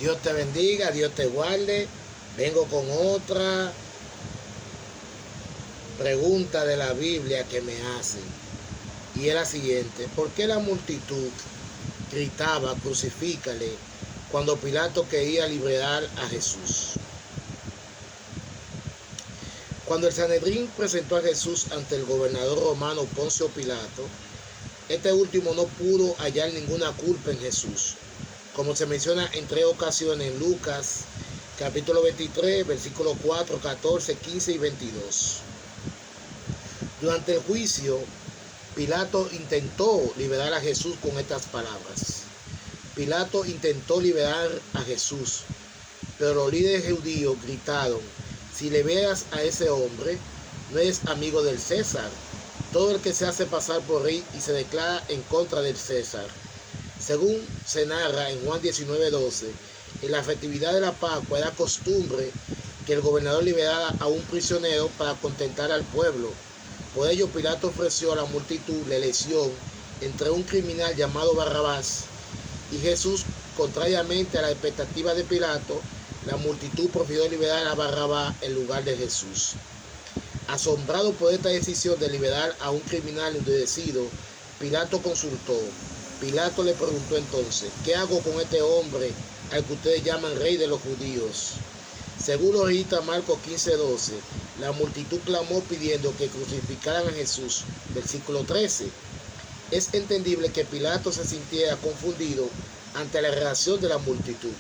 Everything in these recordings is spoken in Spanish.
Dios te bendiga, Dios te guarde. Vengo con otra pregunta de la Biblia que me hacen. Y es la siguiente: ¿por qué la multitud gritaba crucifícale cuando Pilato quería liberar a Jesús? Cuando el Sanedrín presentó a Jesús ante el gobernador romano Poncio Pilato, este último no pudo hallar ninguna culpa en Jesús, como se menciona en 3 ocasiones en Lucas, capítulo 23, versículos 4, 14, 15 y 22. Durante el juicio, Pilato intentó liberar a Jesús con estas palabras. Pilato intentó liberar a Jesús, pero los líderes judíos gritaron: si liberas a ese hombre, no eres amigo del César. Todo el que se hace pasar por rey y se declara en contra del César. Según se narra en Juan 19:12, en la festividad de la Pascua era costumbre que el gobernador liberara a un prisionero para contentar al pueblo. Por ello, Pilato ofreció a la multitud la elección entre un criminal llamado Barrabás y Jesús. Contrariamente a la expectativa de Pilato, la multitud prefirió liberar a Barrabás en lugar de Jesús. Asombrado por esta decisión de liberar a un criminal endurecido, Pilato consultó. Pilato le preguntó entonces: ¿qué hago con este hombre al que ustedes llaman rey de los judíos? Según lo registra Marcos 15:12, la multitud clamó pidiendo que crucificaran a Jesús. Versículo 13. Es entendible que Pilato se sintiera confundido ante la reacción de la multitud.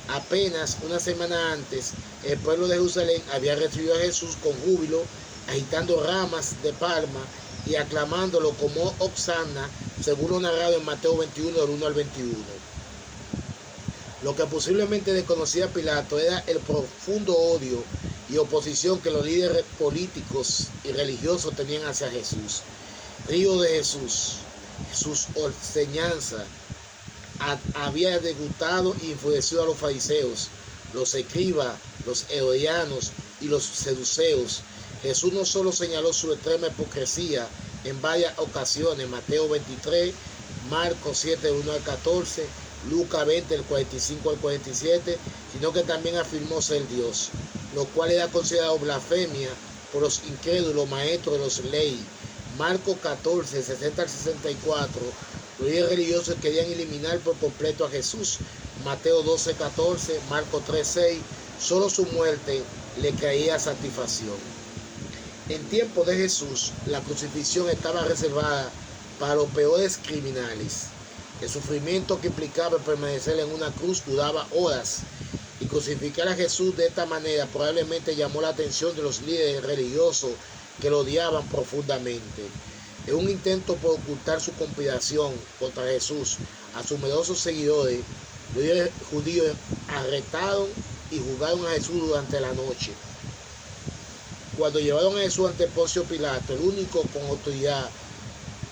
Apenas una semana antes, el pueblo de Jerusalén había recibido a Jesús con júbilo, agitando ramas de palma y aclamándolo como Hosanna, según lo narrado en Mateo 21, del 1 al 21. Lo que posiblemente desconocía Pilato era el profundo odio y oposición que los líderes políticos y religiosos tenían hacia Jesús. Río de Jesús, sus enseñanzas había disgustado y enfurecido a los fariseos, los escribas, los herodianos y los seduceos. Jesús no solo señaló su extrema hipocresía en varias ocasiones, Mateo 23, Marcos 7, 1 al 14, Lucas 20, del 45 al 47, sino que también afirmó ser Dios, lo cual era considerado blasfemia por los incrédulos maestros de los leyes. Marcos 14, 60 al 64, los líderes religiosos querían eliminar por completo a Jesús. Mateo 12, 14, Marcos 3, 6, solo su muerte le traía satisfacción. En tiempo de Jesús, la crucifixión estaba reservada para los peores criminales. El sufrimiento que implicaba permanecer en una cruz duraba horas, y crucificar a Jesús de esta manera probablemente llamó la atención de los líderes religiosos que lo odiaban profundamente. En un intento por ocultar su conspiración contra Jesús a sus numerosos seguidores, los líderes judíos arrestaron y juzgaron a Jesús durante la noche. Cuando llevaron a Jesús ante Poncio Pilato, el único con autoridad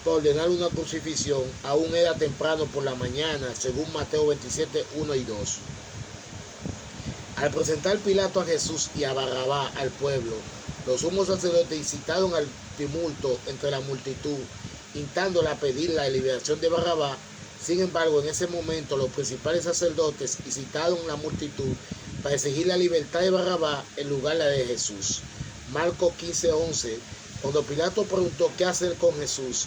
para ordenar una crucifixión, aún era temprano por la mañana, según Mateo 27, 1 y 2. Al presentar Pilato a Jesús y a Barrabás al pueblo, los sumos sacerdotes incitaron al tumulto entre la multitud, instando a pedir la liberación de Barrabás. Sin embargo, en ese momento los principales sacerdotes incitaron a la multitud para exigir la libertad de Barrabás en lugar de la de Jesús. Marcos 15:11, cuando Pilato preguntó qué hacer con Jesús,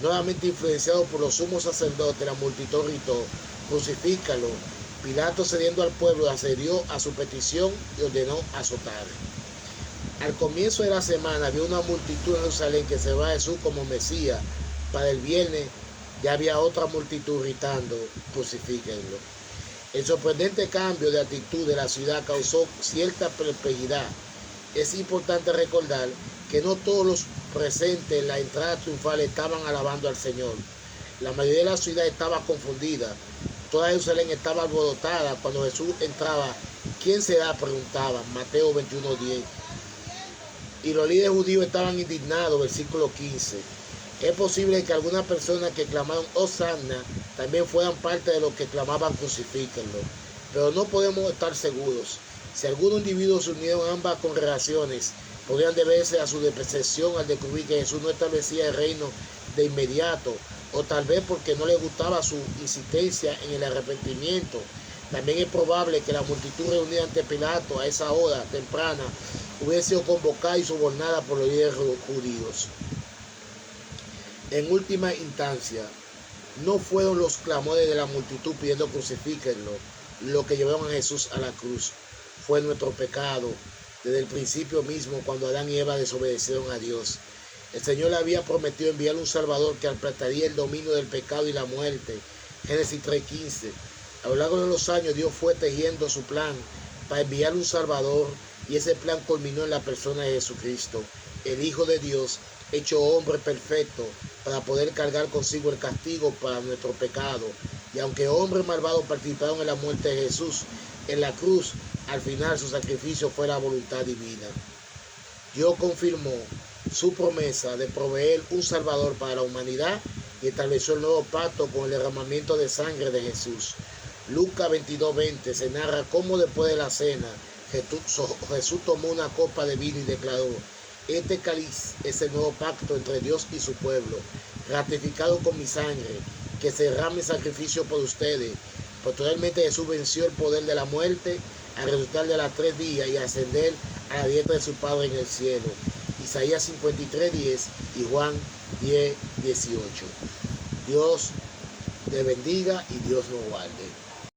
nuevamente influenciado por los sumos sacerdotes, la multitud gritó: crucifícalo. Pilato, cediendo al pueblo, accedió a su petición y ordenó azotar. Al comienzo de la semana había una multitud en Jerusalén que celebraba a Jesús como Mesías. Para el viernes ya había otra multitud gritando: crucifíquenlo. El sorprendente cambio de actitud de la ciudad causó cierta perplejidad. Es importante recordar que no todos los presentes en la entrada triunfal estaban alabando al Señor. La mayoría de la ciudad estaba confundida. Toda Jerusalén estaba alborotada cuando Jesús entraba. ¿Quién será?, preguntaban. Mateo 21:10. Y los líderes judíos estaban indignados. Versículo 15. Es posible que algunas personas que clamaron Hosanna también fueran parte de los que clamaban crucifíquenlo, pero no podemos estar seguros. Si algunos individuos se unieron a ambas congregaciones, podrían deberse a su decepción al descubrir que Jesús no establecía el reino de inmediato, o tal vez porque no les gustaba su insistencia en el arrepentimiento. También es probable que la multitud reunida ante Pilato a esa hora temprana hubiese sido convocada y sobornada por los líderes judíos. En última instancia, no fueron los clamores de la multitud pidiendo crucifíquenlo lo que llevaron a Jesús a la cruz. Fue nuestro pecado desde el principio mismo, cuando Adán y Eva desobedecieron a Dios. El Señor le había prometido enviar un Salvador que aplastaría el dominio del pecado y la muerte. Génesis 3:15. A lo largo de los años, Dios fue tejiendo su plan para enviar un Salvador, y ese plan culminó en la persona de Jesucristo, el Hijo de Dios, hecho hombre perfecto, para poder cargar consigo el castigo para nuestro pecado. Y aunque hombres malvados participaron en la muerte de Jesús en la cruz, al final su sacrificio fue la voluntad divina. Dios confirmó su promesa de proveer un Salvador para la humanidad y estableció el nuevo pacto con el derramamiento de sangre de Jesús. Lucas 22:20 se narra cómo después de la cena Jesús tomó una copa de vino y declaró: este cáliz es el nuevo pacto entre Dios y su pueblo, ratificado con mi sangre, que se derrama en sacrificio por ustedes. Posteriormente Jesús venció el poder de la muerte al resucitar de los 3 días y ascender a la diestra de su Padre en el cielo. Isaías 53:10 y Juan 10:18. Dios te bendiga y Dios nos guarde.